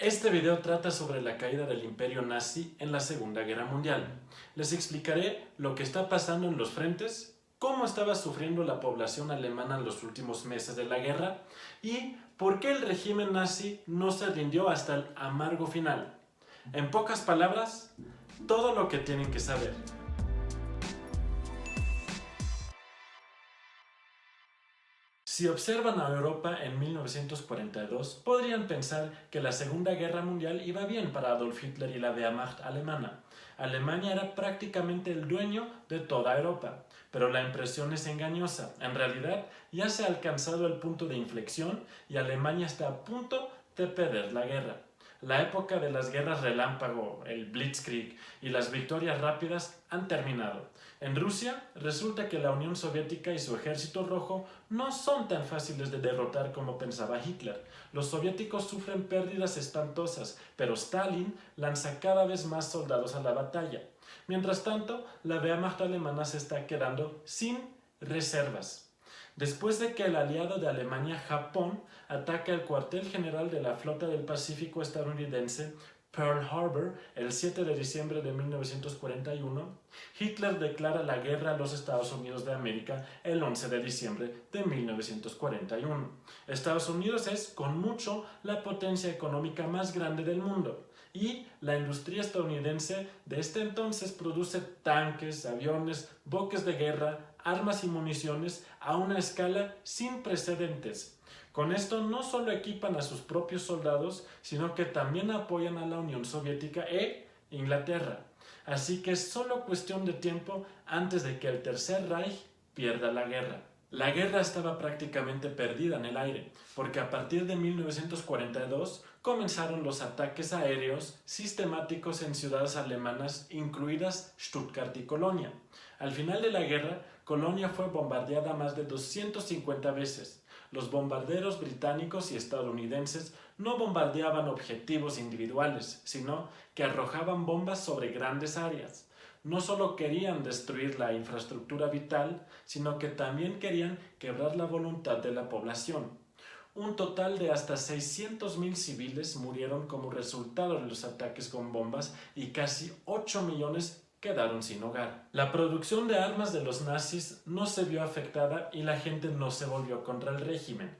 Este video trata sobre la caída del imperio nazi en la Segunda Guerra Mundial. Les explicaré lo que está pasando en los frentes, cómo estaba sufriendo la población alemana en los últimos meses de la guerra y por qué el régimen nazi no se rindió hasta el amargo final. En pocas palabras, todo lo que tienen que saber. Si observan a Europa en 1942, podrían pensar que la Segunda Guerra Mundial iba bien para Adolf Hitler y la Wehrmacht alemana. Alemania era prácticamente el dueño de toda Europa, pero la impresión es engañosa. En realidad, ya se ha alcanzado el punto de inflexión y Alemania está a punto de perder la guerra. La época de las guerras relámpago, el Blitzkrieg y las victorias rápidas han terminado. En Rusia, resulta que la Unión Soviética y su ejército rojo no son tan fáciles de derrotar como pensaba Hitler. Los soviéticos sufren pérdidas espantosas, pero Stalin lanza cada vez más soldados a la batalla. Mientras tanto, la Wehrmacht alemana se está quedando sin reservas. Después de que el aliado de Alemania, Japón, ataca el cuartel general de la Flota del Pacífico estadounidense, Pearl Harbor, el 7 de diciembre de 1941, Hitler declara la guerra a los Estados Unidos de América el 11 de diciembre de 1941. Estados Unidos es, con mucho, la potencia económica más grande del mundo y la industria estadounidense de este entonces produce tanques, aviones, buques de guerra, armas y municiones a una escala sin precedentes. Con esto no solo equipan a sus propios soldados, sino que también apoyan a la Unión Soviética e Inglaterra. Así que es solo cuestión de tiempo antes de que el Tercer Reich pierda la guerra. La guerra estaba prácticamente perdida en el aire, porque a partir de 1942 comenzaron los ataques aéreos sistemáticos en ciudades alemanas, incluidas Stuttgart y Colonia. Al final de la guerra, Colonia fue bombardeada más de 250 veces. Los bombarderos británicos y estadounidenses no bombardeaban objetivos individuales, sino que arrojaban bombas sobre grandes áreas. No solo querían destruir la infraestructura vital, sino que también querían quebrar la voluntad de la población. Un total de hasta 600.000 civiles murieron como resultado de los ataques con bombas y casi 8 millones quedaron sin hogar. La producción de armas de los nazis no se vio afectada y la gente no se volvió contra el régimen.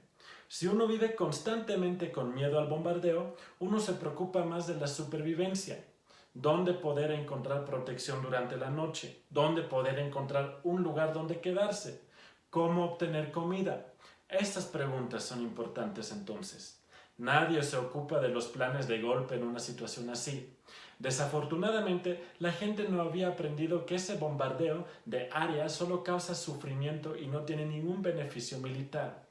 Si uno vive constantemente con miedo al bombardeo, uno se preocupa más de la supervivencia. ¿Dónde poder encontrar protección durante la noche? ¿Dónde poder encontrar un lugar donde quedarse? ¿Cómo obtener comida? Estas preguntas son importantes entonces. Nadie se ocupa de los planes de golpe en una situación así. Desafortunadamente, la gente no había aprendido que ese bombardeo de áreas solo causa sufrimiento y no tiene ningún beneficio militar.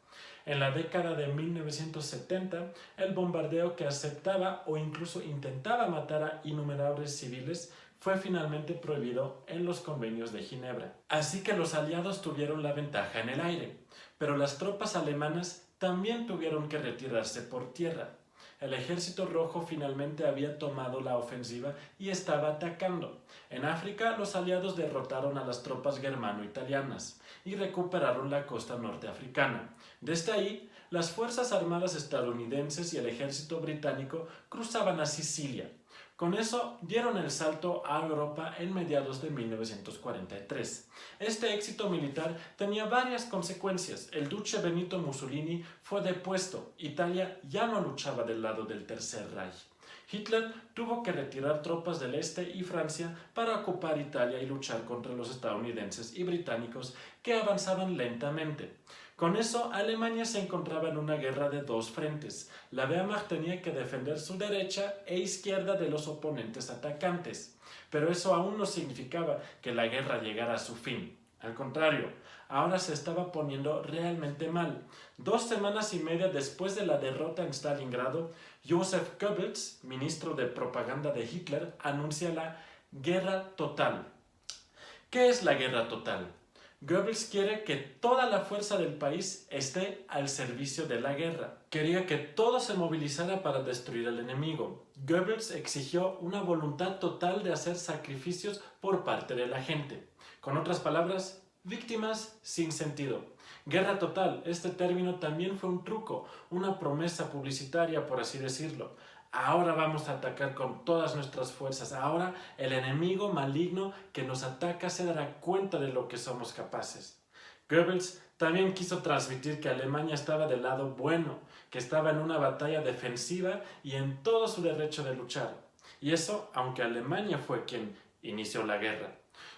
En la década de 1970, el bombardeo que aceptaba o incluso intentaba matar a innumerables civiles fue finalmente prohibido en los convenios de Ginebra. Así que los aliados tuvieron la ventaja en el aire, pero las tropas alemanas también tuvieron que retirarse por tierra. El ejército rojo finalmente había tomado la ofensiva y estaba atacando. En África, los aliados derrotaron a las tropas germano-italianas y recuperaron la costa norteafricana. Desde ahí, las fuerzas armadas estadounidenses y el ejército británico cruzaban a Sicilia. Con eso dieron el salto a Europa en mediados de 1943. Este éxito militar tenía varias consecuencias. El duque Benito Mussolini fue depuesto. Italia ya no luchaba del lado del Tercer Reich. Hitler tuvo que retirar tropas del este y Francia para ocupar Italia y luchar contra los estadounidenses y británicos que avanzaban lentamente. Con eso, Alemania se encontraba en una guerra de dos frentes. La Wehrmacht tenía que defender su derecha e izquierda de los oponentes atacantes. Pero eso aún no significaba que la guerra llegara a su fin. Al contrario, ahora se estaba poniendo realmente mal. 2 semanas y media después de la derrota en Stalingrado, Joseph Goebbels, ministro de propaganda de Hitler, anuncia la guerra total. ¿Qué es la guerra total? Goebbels quiere que toda la fuerza del país esté al servicio de la guerra. Quería que todo se movilizara para destruir al enemigo. Goebbels exigió una voluntad total de hacer sacrificios por parte de la gente. Con otras palabras, víctimas sin sentido. Guerra total, este término también fue un truco, una promesa publicitaria, por así decirlo. Ahora vamos a atacar con todas nuestras fuerzas. Ahora el enemigo maligno que nos ataca se dará cuenta de lo que somos capaces. Goebbels también quiso transmitir que Alemania estaba del lado bueno, que estaba en una batalla defensiva y en todo su derecho de luchar. Y eso aunque Alemania fue quien inició la guerra.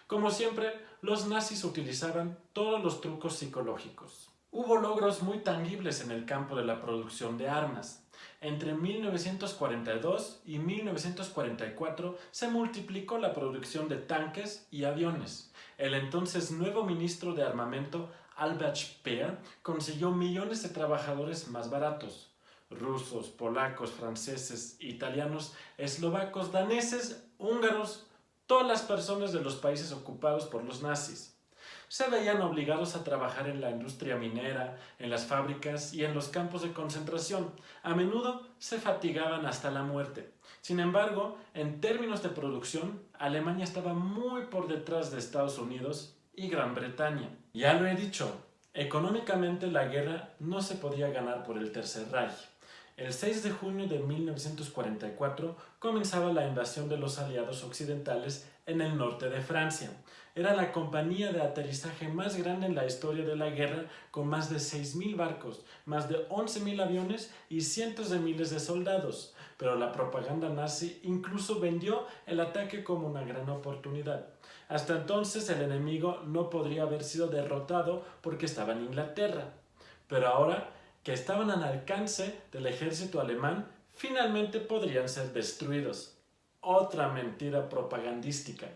Como siempre, los nazis utilizaban todos los trucos psicológicos. Hubo logros muy tangibles en el campo de la producción de armas. Entre 1942 y 1944 se multiplicó la producción de tanques y aviones. El entonces nuevo ministro de Armamento, Albert Speer, consiguió millones de trabajadores más baratos. Rusos, polacos, franceses, italianos, eslovacos, daneses, húngaros, todas las personas de los países ocupados por los nazis se veían obligados a trabajar en la industria minera, en las fábricas y en los campos de concentración. A menudo se fatigaban hasta la muerte. Sin embargo, en términos de producción, Alemania estaba muy por detrás de Estados Unidos y Gran Bretaña. Ya lo he dicho, económicamente la guerra no se podía ganar por el Tercer Reich. El 6 de junio de 1944 comenzaba la invasión de los aliados occidentales en el norte de Francia. Era la compañía de aterrizaje más grande en la historia de la guerra, con más de 6.000 barcos, más de 11.000 aviones y cientos de miles de soldados. Pero la propaganda nazi incluso vendió el ataque como una gran oportunidad. Hasta entonces el enemigo no podría haber sido derrotado porque estaba en Inglaterra. Pero ahora que estaban al alcance del ejército alemán, finalmente podrían ser destruidos. Otra mentira propagandística.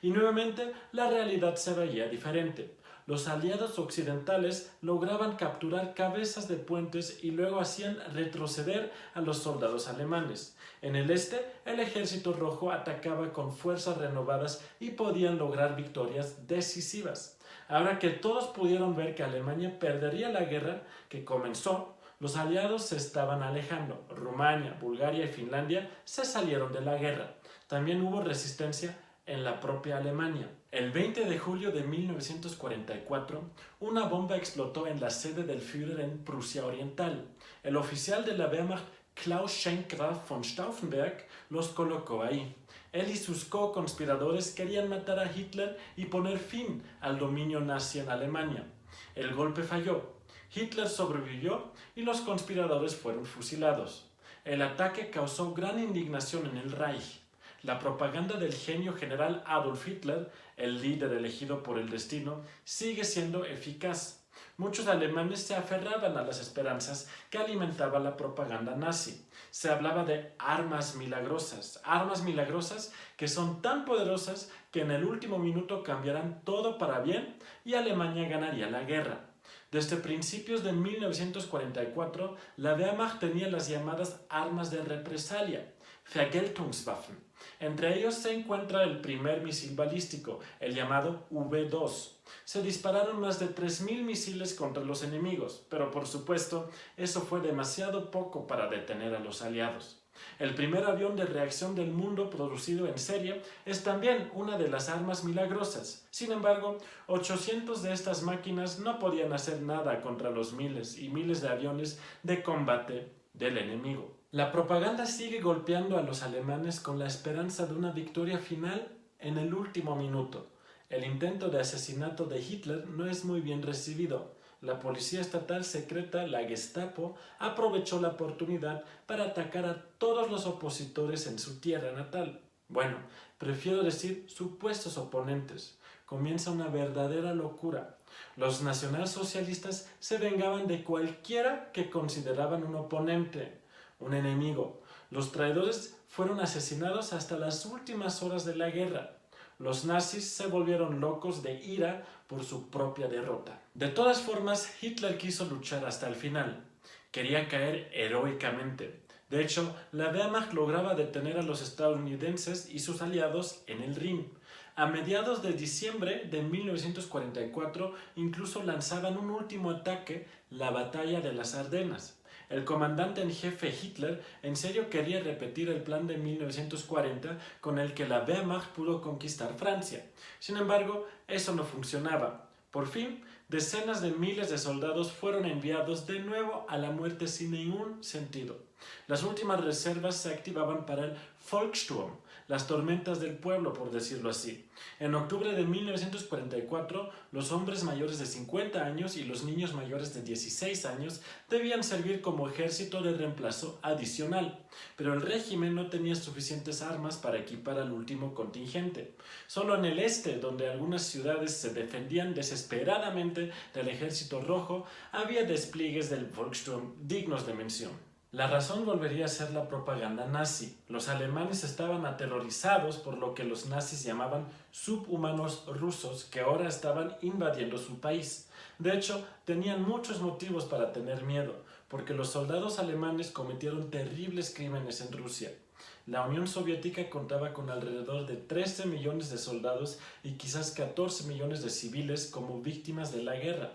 Y nuevamente la realidad se veía diferente. Los aliados occidentales lograban capturar cabezas de puentes y luego hacían retroceder a los soldados alemanes. En el este, el ejército rojo atacaba con fuerzas renovadas y podían lograr victorias decisivas. Ahora que todos pudieron ver que Alemania perdería la guerra que comenzó, los aliados se estaban alejando. Rumania, Bulgaria y Finlandia se salieron de la guerra. También hubo resistencia en la propia Alemania. El 20 de julio de 1944, una bomba explotó en la sede del Führer en Prusia Oriental. El oficial de la Wehrmacht, Klaus Schenk-Graf von Stauffenberg, los colocó ahí. Él y sus co-conspiradores querían matar a Hitler y poner fin al dominio nazi en Alemania. El golpe falló. Hitler sobrevivió y los conspiradores fueron fusilados. El ataque causó gran indignación en el Reich. La propaganda del genio general Adolf Hitler, el líder elegido por el destino, sigue siendo eficaz. Muchos alemanes se aferraban a las esperanzas que alimentaba la propaganda nazi. Se hablaba de armas milagrosas que son tan poderosas que en el último minuto cambiarán todo para bien y Alemania ganaría la guerra. Desde principios de 1944, la Wehrmacht tenía las llamadas armas de represalia, Vergeltungswaffen. Entre ellos se encuentra el primer misil balístico, el llamado V2. Se dispararon más de 3.000 misiles contra los enemigos, pero por supuesto, eso fue demasiado poco para detener a los aliados. El primer avión de reacción del mundo producido en serie es también una de las armas milagrosas. Sin embargo, 800 de estas máquinas no podían hacer nada contra los miles y miles de aviones de combate del enemigo. La propaganda sigue golpeando a los alemanes con la esperanza de una victoria final en el último minuto. El intento de asesinato de Hitler no es muy bien recibido. La policía estatal secreta, la Gestapo, aprovechó la oportunidad para atacar a todos los opositores en su tierra natal. Bueno, prefiero decir supuestos oponentes. Comienza una verdadera locura. Los nacionalsocialistas se vengaban de cualquiera que consideraban un oponente, un enemigo. Los traidores fueron asesinados hasta las últimas horas de la guerra. Los nazis se volvieron locos de ira por su propia derrota. De todas formas, Hitler quiso luchar hasta el final. Quería caer heroicamente. De hecho, la Wehrmacht lograba detener a los estadounidenses y sus aliados en el Rin. A mediados de diciembre de 1944, incluso lanzaban un último ataque, la Batalla de las Ardenas. El comandante en jefe Hitler en serio quería repetir el plan de 1940 con el que la Wehrmacht pudo conquistar Francia. Sin embargo, eso no funcionaba. Por fin, decenas de miles de soldados fueron enviados de nuevo a la muerte sin ningún sentido. Las últimas reservas se activaban para el Volkssturm, las tormentas del pueblo, por decirlo así. En octubre de 1944, los hombres mayores de 50 años y los niños mayores de 16 años debían servir como ejército de reemplazo adicional, pero el régimen no tenía suficientes armas para equipar al último contingente. Solo en el este, donde algunas ciudades se defendían desesperadamente del ejército rojo, había despliegues del Volkssturm dignos de mención. La razón volvería a ser la propaganda nazi. Los alemanes estaban aterrorizados por lo que los nazis llamaban subhumanos rusos que ahora estaban invadiendo su país. De hecho, tenían muchos motivos para tener miedo, porque los soldados alemanes cometieron terribles crímenes en Rusia. La Unión Soviética contaba con alrededor de 13 millones de soldados y quizás 14 millones de civiles como víctimas de la guerra.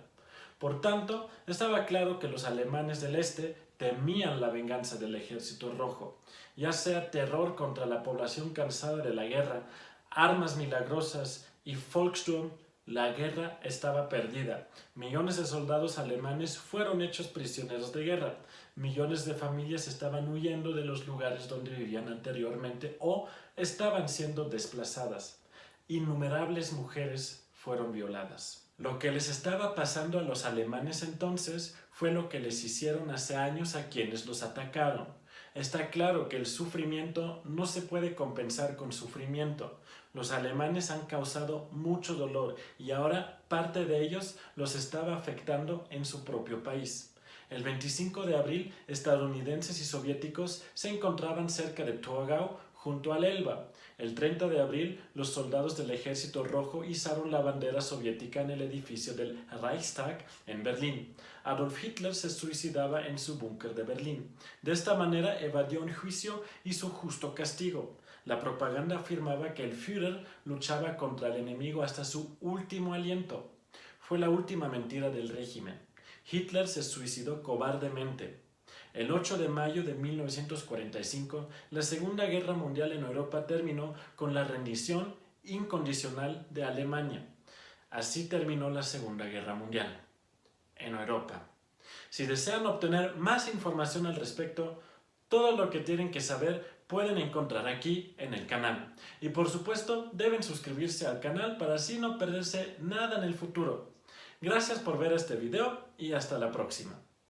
Por tanto, estaba claro que los alemanes del este temían la venganza del ejército rojo, ya sea terror contra la población cansada de la guerra, armas milagrosas y Volkssturm. La guerra estaba perdida. Millones de soldados alemanes fueron hechos prisioneros de guerra. Millones de familias estaban huyendo de los lugares donde vivían anteriormente o estaban siendo desplazadas. Innumerables mujeres fueron violadas. Lo que les estaba pasando a los alemanes entonces fue lo que les hicieron hace años a quienes los atacaron. Está claro que el sufrimiento no se puede compensar con sufrimiento. Los alemanes han causado mucho dolor y ahora parte de ellos los estaba afectando en su propio país. El 25 de abril, estadounidenses y soviéticos se encontraban cerca de Torgau, junto al Elba. El 30 de abril, los soldados del Ejército Rojo izaron la bandera soviética en el edificio del Reichstag en Berlín. Adolf Hitler se suicidaba en su búnker de Berlín. De esta manera evadió un juicio y su justo castigo. La propaganda afirmaba que el Führer luchaba contra el enemigo hasta su último aliento. Fue la última mentira del régimen. Hitler se suicidó cobardemente. El 8 de mayo de 1945, la Segunda Guerra Mundial en Europa terminó con la rendición incondicional de Alemania. Así terminó la Segunda Guerra Mundial en Europa. Si desean obtener más información al respecto, todo lo que tienen que saber pueden encontrar aquí en el canal. Y por supuesto, deben suscribirse al canal para así no perderse nada en el futuro. Gracias por ver este video y hasta la próxima.